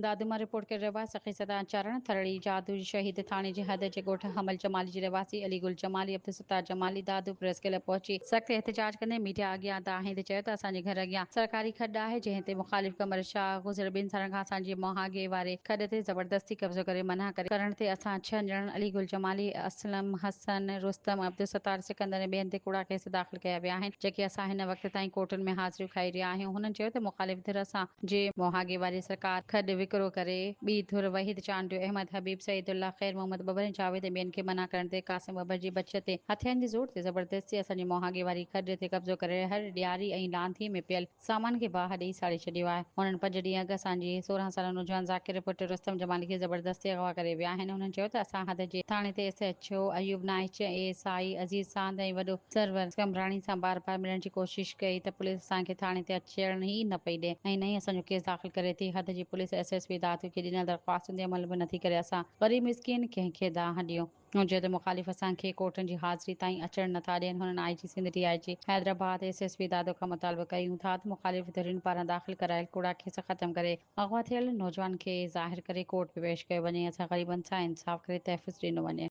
दादूमा report के रवा सखी सदा चरण थरड़ी जादू शहीद थाने जी हद जे ॻोठ हमल जमाली जी रहवासी अलीगुल जमाली अब्दुल सत्तार जमाली दादू प्रेस के लाइ पहुची सख़्त एहतजाज कंदे मीडिया अॻियां त आहिनि चयो त असांजे घर अॻियां सरकारी खॾ आहे जंहिं ते मुख़ालिफ़ कमर शाह गुज़िर 2 सालनि खां असांजे मोहागे वारे खॾ ते ज़बरदस्ती कब्ज़ो करे मना करे करण ते असां 6 ॼणनि अलीगुल जमाली असलम हसन रुस्तम अब्दुल सत्तार सिकंदर ऐं ॿियनि ते कूड़ा केस दाख़िल कया विया आहिनि जेके असां हिन वक़्त ताईं कोर्टुनि में हाज़िरियूं खाई रहिया आहियूं हुननि चयो त मुख़ालिफ़ धिर सां जे मोहागे वारी सरकार खॾ विकिरो करे ॿी धुर वहीद चांडियो अहमद हबीब सईदुल्ला ख़ैर मोहम्मद बबर जावेद ऐं ॿियनि खे मना करण ते कासिम बबर जी बचत ते हथियारनि जी ज़ोर ते ज़बरदस्ती असांजी मोहागे वारी खॾ ते कब्ज़ो करे हर ॾियारी ऐं लांथी में पियल सामान खे बाहि ॾेई साड़े छॾियो आहे हुननि 5 ॾींहं अॻु असांजी 16 साल नौजवान ज़ाकिर पुट रुस्तम जमाली खे ज़बरदस्ती अगवा करे विया आहिनि हुननि चयो त असां हद जे थाणे ते SHO अयूब नाइच ASI अज़ीज़ सांद ऐं वॾो सर्वर कमराणी सां बार बार मिलण जी कोशिशि कई त पुलिस असांखे थाणे ते अचण ई न पई ॾे ऐं न ई असांजो केस दाख़िल करे थी हद जी पुलिस SSP दादू खे ॾिनल दरख़्वास्तुनि ते अमल बि नथी करे असां ग़रीब मिसकिन कंहिंखे दाह ॾियो हुजे त मुख़ालिफ़ असांखे कोर्टनि जी हाज़िरी ताईं अचणु नथा ॾियनि हुननि IG Sindh DIG Hyderabad SSP दादो खां मुतालबो कयूं था त मुख़ालिफ़ धुरियुनि पारां दाख़िल करायल कूड़ा केस ख़तमु करे अगवा थियल नौजवान खे ज़ाहिर करे कोर्ट में पेश कयो वञे असां ग़रीबनि सां इंसाफ़ करे तहफ़ुज़ ॾिनो वञे।